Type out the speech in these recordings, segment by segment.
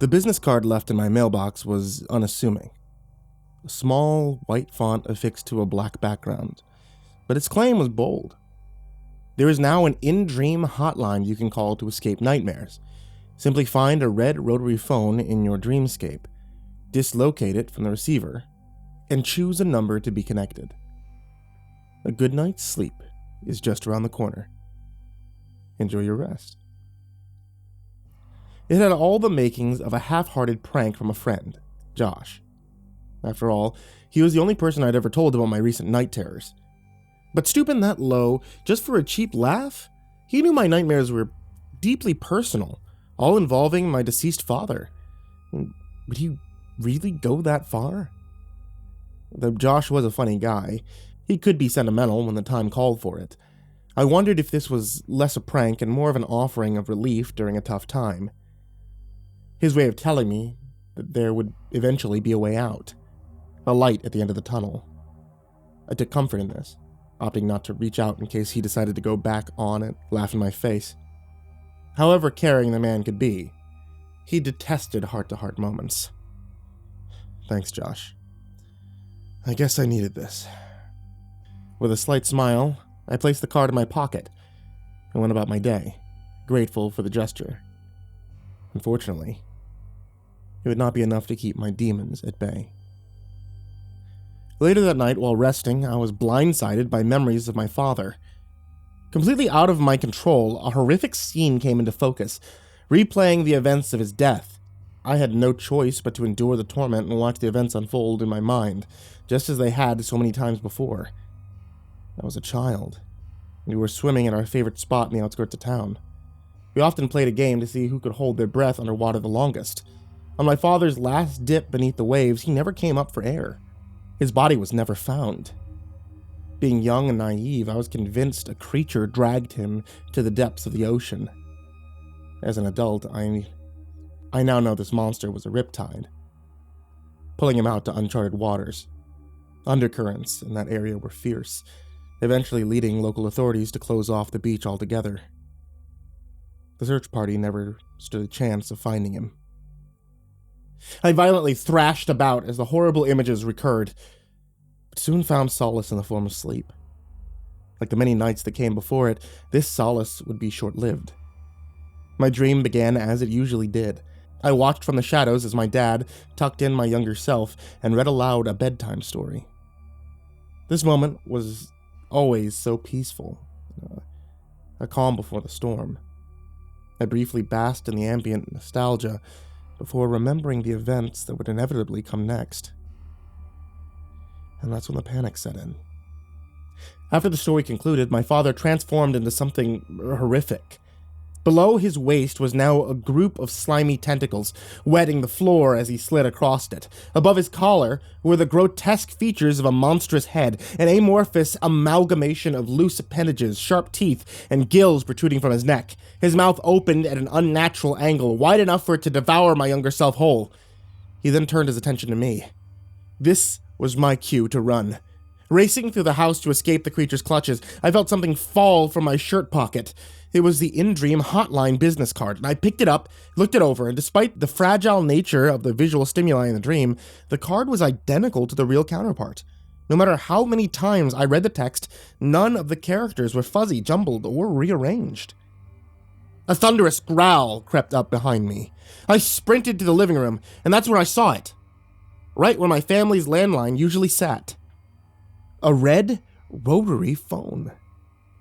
The business card left in my mailbox was unassuming. A small, white font affixed to a black background. But its claim was bold. There is now an in-dream hotline you can call to escape nightmares. Simply find a red rotary phone in your dreamscape, dislocate it from the receiver, and choose a number to be connected. A good night's sleep is just around the corner. Enjoy your rest. It had all the makings of a half-hearted prank from a friend, Josh. After all, he was the only person I'd ever told about my recent night terrors. But stooping that low just for a cheap laugh? He knew my nightmares were deeply personal, all involving my deceased father. Would he really go that far? Though Josh was a funny guy, he could be sentimental when the time called for it. I wondered if this was less a prank and more of an offering of relief during a tough time. His way of telling me that there would eventually be a way out. A light at the end of the tunnel. I took comfort in this, opting not to reach out in case he decided to go back on it, laugh in my face. However caring the man could be, he detested heart-to-heart moments. Thanks, Josh. I guess I needed this. With a slight smile, I placed the card in my pocket and went about my day, grateful for the gesture. Unfortunately, it would not be enough to keep my demons at bay. Later that night, while resting, I was blindsided by memories of my father. Completely out of my control, a horrific scene came into focus, replaying the events of his death. I had no choice but to endure the torment and watch the events unfold in my mind, just as they had so many times before. I was a child, and we were swimming at our favorite spot in the outskirts of town. We often played a game to see who could hold their breath underwater the longest. On my father's last dip beneath the waves, he never came up for air. His body was never found. Being young and naive, I was convinced a creature dragged him to the depths of the ocean. As an adult, I now know this monster was a riptide, pulling him out to uncharted waters. Undercurrents in that area were fierce, eventually leading local authorities to close off the beach altogether. The search party never stood a chance of finding him. I violently thrashed about as the horrible images recurred, but soon found solace in the form of sleep. Like the many nights that came before it, this solace would be short-lived. My dream began as it usually did. I watched from the shadows as my dad tucked in my younger self and read aloud a bedtime story. This moment was always so peaceful, a calm before the storm. I briefly basked in the ambient nostalgia before remembering the events that would inevitably come next. And that's when the panic set in. After the story concluded, my father transformed into something horrific. Below his waist was now a group of slimy tentacles, wetting the floor as he slid across it. Above his collar were the grotesque features of a monstrous head, an amorphous amalgamation of loose appendages, sharp teeth, and gills protruding from his neck. His mouth opened at an unnatural angle, wide enough for it to devour my younger self whole. He then turned his attention to me. This was my cue to run. Racing through the house to escape the creature's clutches, I felt something fall from my shirt pocket. It was the in-dream hotline business card, and I picked it up, looked it over, and despite the fragile nature of the visual stimuli in the dream, the card was identical to the real counterpart. No matter how many times I read the text, none of the characters were fuzzy, jumbled, or rearranged. A thunderous growl crept up behind me. I sprinted to the living room, and that's where I saw it. Right where my family's landline usually sat. A red rotary phone.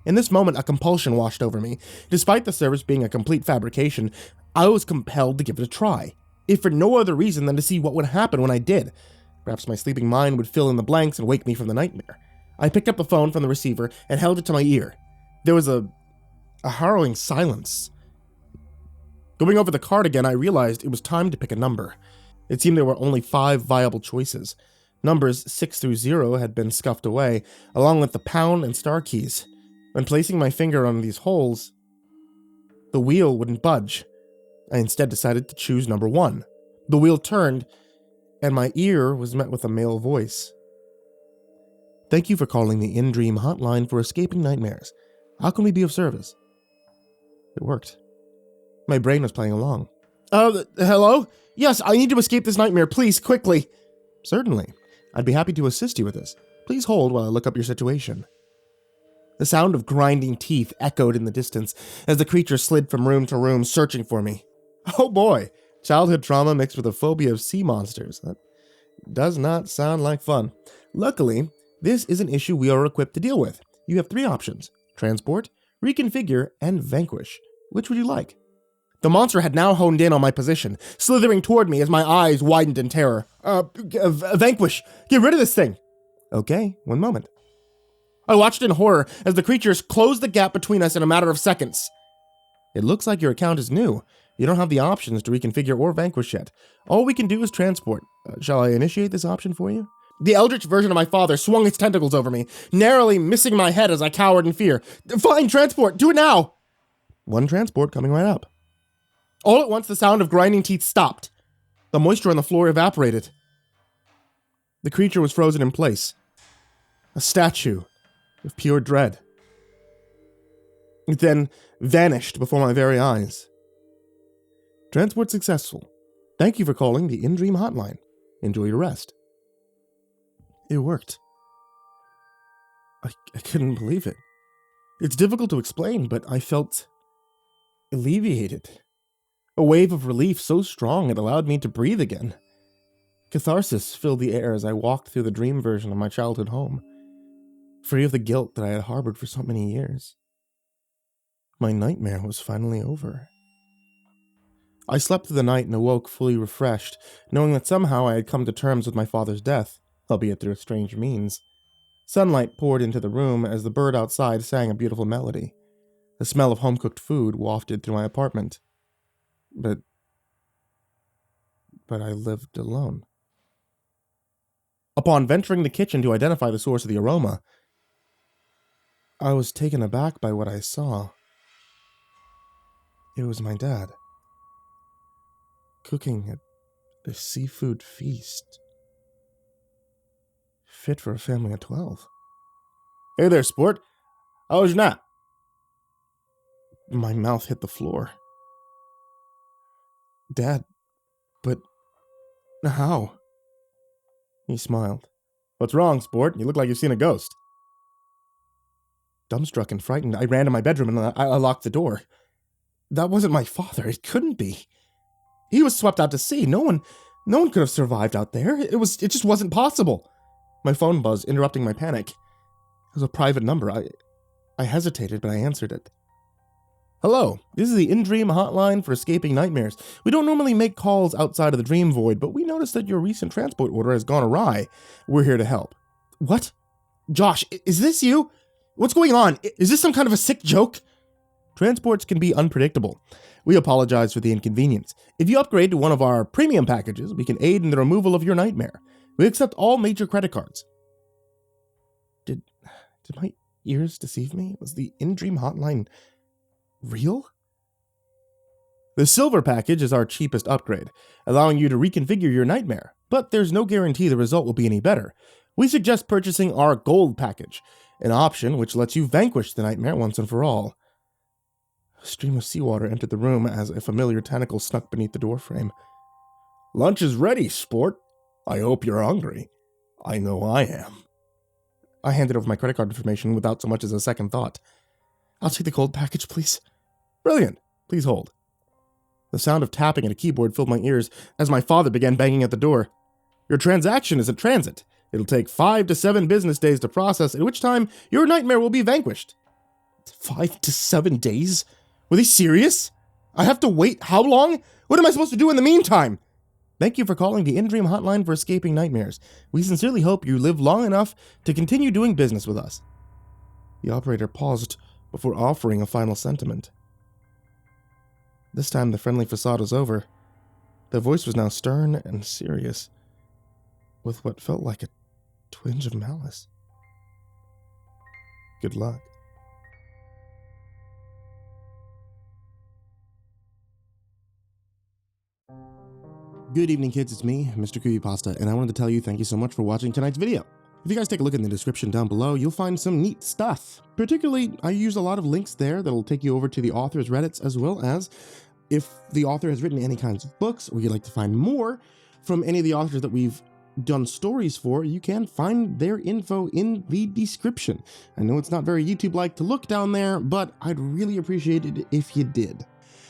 In this moment, a compulsion washed over me. Despite the service being a complete fabrication, I was compelled to give it a try, if for no other reason than to see what would happen when I did. Perhaps my sleeping mind would fill in the blanks and wake me from the nightmare. I picked up the phone from the receiver and held it to my ear. There was a harrowing silence. Going over the card again, I realized it was time to pick a number. It seemed there were only 5 viable choices. Numbers 6 through 0 had been scuffed away, along with the pound and star keys. When placing my finger on these holes, the wheel wouldn't budge. I instead decided to choose number 1. The wheel turned, and my ear was met with a male voice. Thank you for calling the in-dream hotline for escaping nightmares. How can we be of service? It worked. My brain was playing along. Hello? Yes, I need to escape this nightmare, please, quickly. Certainly. I'd be happy to assist you with this. Please hold while I look up your situation. The sound of grinding teeth echoed in the distance as the creature slid from room to room, searching for me. Oh boy, childhood trauma mixed with a phobia of sea monsters. That does not sound like fun. Luckily, this is an issue we are equipped to deal with. You have 3 options: transport, reconfigure, and vanquish. Which would you like? The monster had now honed in on my position, slithering toward me as my eyes widened in terror. Vanquish! Get rid of this thing! Okay, one moment. I watched in horror as the creatures closed the gap between us in a matter of seconds. It looks like your account is new. You don't have the options to reconfigure or vanquish yet. All we can do is transport. Shall I initiate this option for you? The eldritch version of my father swung its tentacles over me, narrowly missing my head as I cowered in fear. Fine, transport! Do it now! One transport coming right up. All at once, the sound of grinding teeth stopped. The moisture on the floor evaporated. The creature was frozen in place. A statue of pure dread. It then vanished before my very eyes. Transport successful. Thank you for calling the In-Dream Hotline. Enjoy your rest. It worked. I couldn't believe it. It's difficult to explain, but I felt alleviated. A wave of relief so strong it allowed me to breathe again. Catharsis filled the air as I walked through the dream version of my childhood home, free of the guilt that I had harbored for so many years. My nightmare was finally over. I slept through the night and awoke fully refreshed, knowing that somehow I had come to terms with my father's death, albeit through strange means. Sunlight poured into the room as the bird outside sang a beautiful melody. The smell of home-cooked food wafted through my apartment. But I lived alone. Upon venturing the kitchen to identify the source of the aroma, I was taken aback by what I saw. It was my dad, cooking a seafood feast, fit for a family of 12. Hey there, sport. How was your nap? My mouth hit the floor. Dad, but how? He smiled. What's wrong, sport? You look like you've seen a ghost. Dumbstruck and frightened, I ran to my bedroom and I locked the door. That wasn't my father. It couldn't be. He was swept out to sea. No one could have survived out there. It just wasn't possible. My phone buzzed, interrupting my panic. It was a private number. I hesitated, but I answered it. Hello, this is the In-Dream Hotline for escaping nightmares. We don't normally make calls outside of the dream void, but we noticed that your recent transport order has gone awry. We're here to help. What? Josh, is this you? What's going on? Is this some kind of a sick joke? Transports can be unpredictable. We apologize for the inconvenience. If you upgrade to one of our premium packages, we can aid in the removal of your nightmare. We accept all major credit cards. Did my ears deceive me? Was the In-Dream Hotline real? The silver package is our cheapest upgrade, allowing you to reconfigure your nightmare, but there's no guarantee the result will be any better. We suggest purchasing our gold package, an option which lets you vanquish the nightmare once and for all. A stream of seawater entered the room as a familiar tentacle snuck beneath the doorframe. Lunch is ready, sport. I hope you're hungry. I know I am. I handed over my credit card information without so much as a second thought. I'll take the gold package, please. Brilliant. Please hold. The sound of tapping at a keyboard filled my ears as my father began banging at the door. Your transaction is in transit. It'll take 5 to 7 business days to process, at which time your nightmare will be vanquished. 5 to 7 days? Were they serious? I have to wait how long? What am I supposed to do in the meantime? Thank you for calling the In-Dream Hotline for escaping nightmares. We sincerely hope you live long enough to continue doing business with us. The operator paused before offering a final sentiment. This time the friendly facade was over. Their voice was now stern and serious, with what felt like a twinge of malice. Good luck. Good evening, kids. It's me, MrCreepyPasta, and I wanted to tell you thank you so much for watching tonight's video. If you guys take a look in the description down below, you'll find some neat stuff. Particularly, I use a lot of links there that'll take you over to the author's Reddits, as well as If the author has written any kinds of books, or you'd like to find more from any of the authors that we've done stories for, you can find their info in the description. I know it's not very YouTube-like to look down there, but I'd really appreciate it if you did.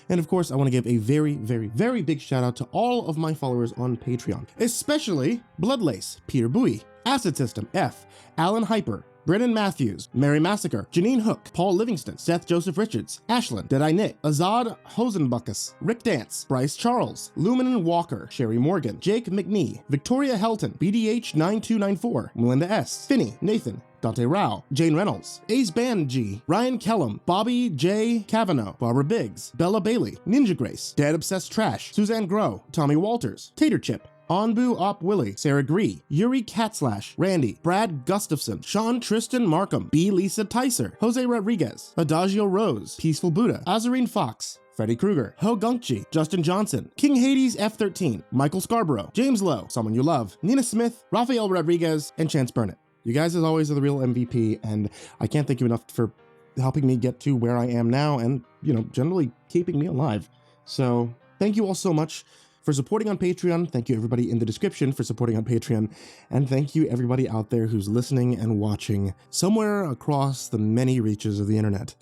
And of course, I want to give a very, very, very big shout out to all of my followers on Patreon, especially Bloodlace, Peter Bowie, AcidSystem, F, Alan Hyper, Brennan Matthews, Mary Massacre, Janine Hook, Paul Livingston, Seth Joseph Richards, Ashlyn, Deadeye Nick, Azad Hosenbokus, Rick Dance, Bryce Charles, Luminen Walker, Sheri Morgan, Jake Mcnee, Victoria Helton, BDH9294, Melinda S, Phinney, Nathan, Dante Rowe, Jane Rennalls, acebandg, Ryan Kellum, Bobby J. CAVANAUGH, Barbara Biggs, BellaBailey, Ninja Grace, Dad Obsessed Trash, Suzanne Grow, Tommy Walters, Tater Chip, Onbu Op Willie, Sarah Gree, Yuri Catslash, Randy, Brad Gustafson, Sean Tristan Markham, B. Lisa Tyser, Jose Rodriguez, Adagio Rose, Peaceful Buddha, Azarine Fox, Freddy Krueger, Ho Gunkchi, Justin Johnson, King Hades F13, Michael Scarborough, James Lowe, Someone You Love, Nina Smith, Rafael Rodriguez, and Chance Burnett. You guys, as always, are the real MVP, and I can't thank you enough for helping me get to where I am now and, generally keeping me alive. So thank you all so much for supporting on Patreon. Thank you everybody in the description for supporting on Patreon. And thank you everybody out there who's listening and watching somewhere across the many reaches of the internet.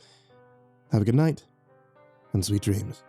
Have a good night and sweet dreams.